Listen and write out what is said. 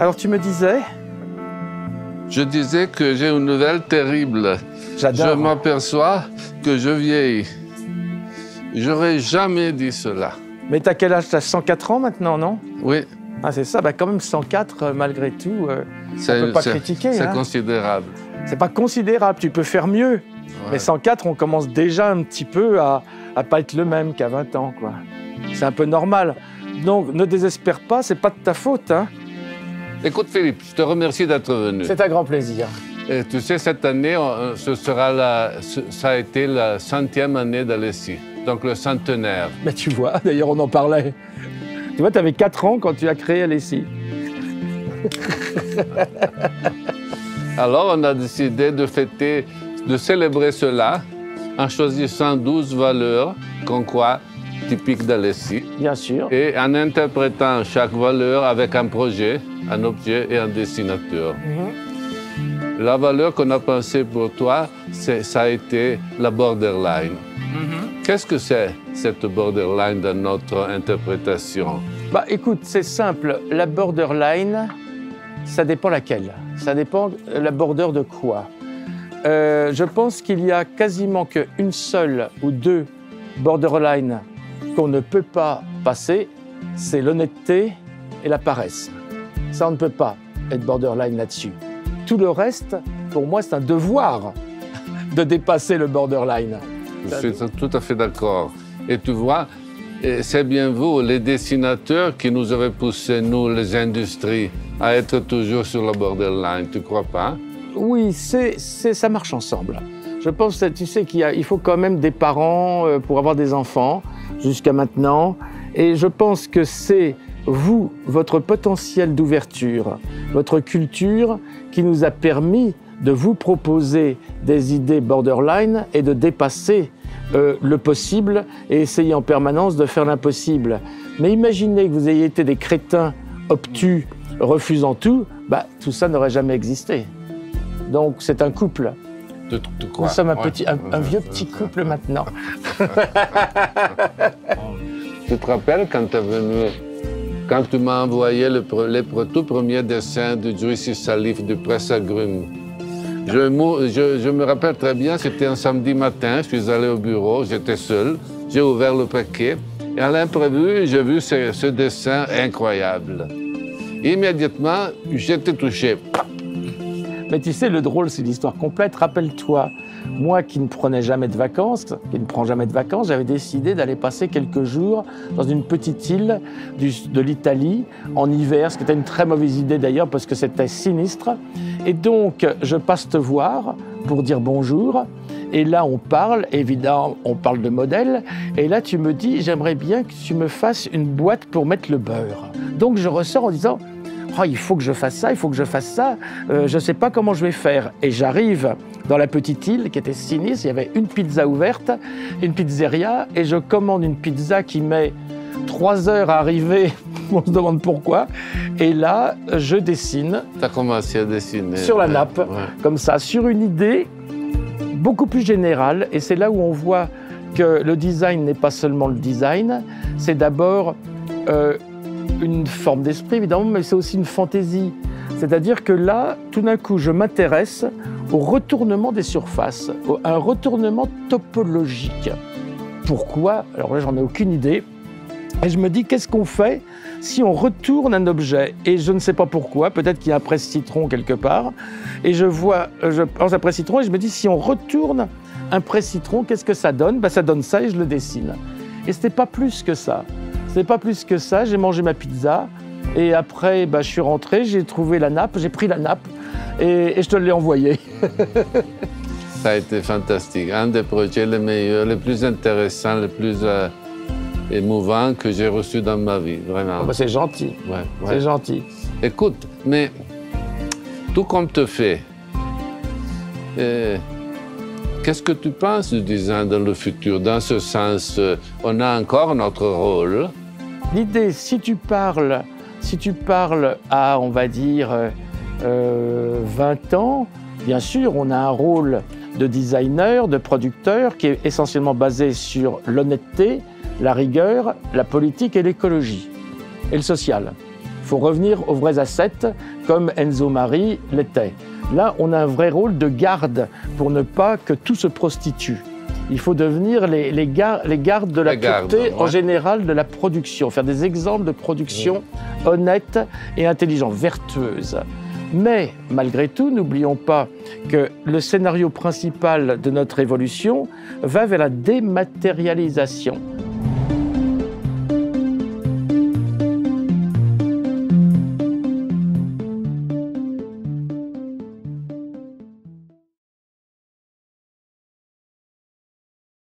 Alors tu me disais? Je disais que j'ai une nouvelle terrible. J'adore. Je m'aperçois que je vieillis. J'aurais jamais dit cela. Mais t'as quel âge? T'as 104 ans maintenant, non? Oui. Ah c'est ça, bah quand même 104 malgré tout, on peut pas critiquer. C'est hein. considérable. C'est pas considérable, tu peux faire mieux. Ouais. Mais 104, on commence déjà un petit peu à pas être le même qu'à 20 ans, quoi. C'est un peu normal. Donc ne désespère pas, c'est pas de ta faute, hein. Écoute Philippe, je te remercie d'être venu. C'est un grand plaisir. Et tu sais, cette année, ça a été la 100e année d'Alessi, donc le centenaire. Mais tu vois, d'ailleurs on en parlait. Tu vois, tu avais 4 ans quand tu as créé Alessi. Alors on a décidé de célébrer cela en choisissant 12 valeurs qu'on croit typiques d'Alessi. Bien sûr. Et en interprétant chaque valeur avec un projet, un objet et un dessinateur. La valeur qu'on a pensée pour toi, ça a été la borderline. Qu'est-ce que c'est, cette borderline dans notre interprétation? Bah écoute, c'est simple. La borderline, ça dépend laquelle. Ça dépend la border de quoi. Je pense qu'il y a quasiment qu'une seule ou deux borderlines qu'on ne peut pas passer, c'est l'honnêteté et la paresse. Ça, on ne peut pas être borderline là-dessus. Tout le reste, pour moi, c'est un devoir de dépasser le borderline. Je suis tout à fait d'accord. Et tu vois, c'est bien vous, les dessinateurs, qui nous avez poussé, nous, les industries, à être toujours sur la borderline, tu crois pas? Oui, ça marche ensemble. Je pense, tu sais, qu'il faut quand même des parents pour avoir des enfants, jusqu'à maintenant. Et je pense que c'est vous, votre potentiel d'ouverture, votre culture, qui nous a permis de vous proposer des idées borderline et de dépasser le possible et essayer en permanence de faire l'impossible. Mais imaginez que vous ayez été des crétins obtus, refusant tout, bah, tout ça n'aurait jamais existé. Donc c'est un couple. Nous sommes un vieux petit couple maintenant. Tu te rappelles quand tu es venu, quand tu m'as envoyé les tout premiers dessins du Juicy Salif du Presse Agrumes? Je me rappelle très bien, c'était un samedi matin, je suis allé au bureau, j'étais seul, j'ai ouvert le paquet et à l'imprévu, j'ai vu ce dessin incroyable. Immédiatement, j'étais touché. Mais tu sais, le drôle, c'est l'histoire complète. Rappelle-toi, moi qui ne prenais jamais de vacances, j'avais décidé d'aller passer quelques jours dans une petite île de l'Italie en hiver, ce qui était une très mauvaise idée d'ailleurs parce que c'était sinistre. Et donc, je passe te voir pour dire bonjour. Et là, on parle, évidemment, on parle de modèle. Et là, tu me dis, j'aimerais bien que tu me fasses une boîte pour mettre le beurre. Donc, je ressors en disant, oh, il faut que je fasse ça, il faut que je fasse ça, je ne sais pas comment je vais faire. Et j'arrive dans la petite île qui était sinistre, il y avait une pizza ouverte, une pizzeria, et je commande une pizza qui met 3 heures à arriver, on se demande pourquoi. Et là, je dessine. Tu as commencé à dessiner. Sur la nappe, ouais. Comme ça, sur une idée beaucoup plus générale. Et c'est là où on voit que le design n'est pas seulement le design, c'est d'abord une forme d'esprit, évidemment, mais c'est aussi une fantaisie. C'est-à-dire que là, tout d'un coup, je m'intéresse au retournement des surfaces, à un retournement topologique. Pourquoi? Alors là, j'en ai aucune idée. Et je me dis, qu'est-ce qu'on fait si on retourne un objet? Et je ne sais pas pourquoi, peut-être qu'il y a un presse-citron quelque part. Et je pense à presse-citron et je me dis, si on retourne un presse-citron, qu'est-ce que ça donne? Ben, ça donne ça et je le dessine. Et ce n'est pas plus que ça. C'est pas plus que ça, j'ai mangé ma pizza et après je suis rentré, j'ai trouvé la nappe, j'ai pris la nappe et je te l'ai envoyée. Ça a été fantastique, un des projets les meilleurs, les plus intéressants, les plus émouvants que j'ai reçus dans ma vie, vraiment. Oh bah c'est gentil, ouais. C'est gentil. Écoute, mais tout comme te fait, qu'est-ce que tu penses du design dans le futur? Dans ce sens, on a encore notre rôle. L'idée, si tu parles à, on va dire, 20 ans, bien sûr, on a un rôle de designer, de producteur, qui est essentiellement basé sur l'honnêteté, la rigueur, la politique et l'écologie, et le social. Il faut revenir aux vrais ascètes, comme Enzo Mari l'était. Là, on a un vrai rôle de garde pour ne pas que tout se prostitue. Il faut devenir les gardes de la pureté, en général, de la production, faire des exemples de production honnête et intelligente, vertueuse. Mais, malgré tout, n'oublions pas que le scénario principal de notre évolution va vers la dématérialisation.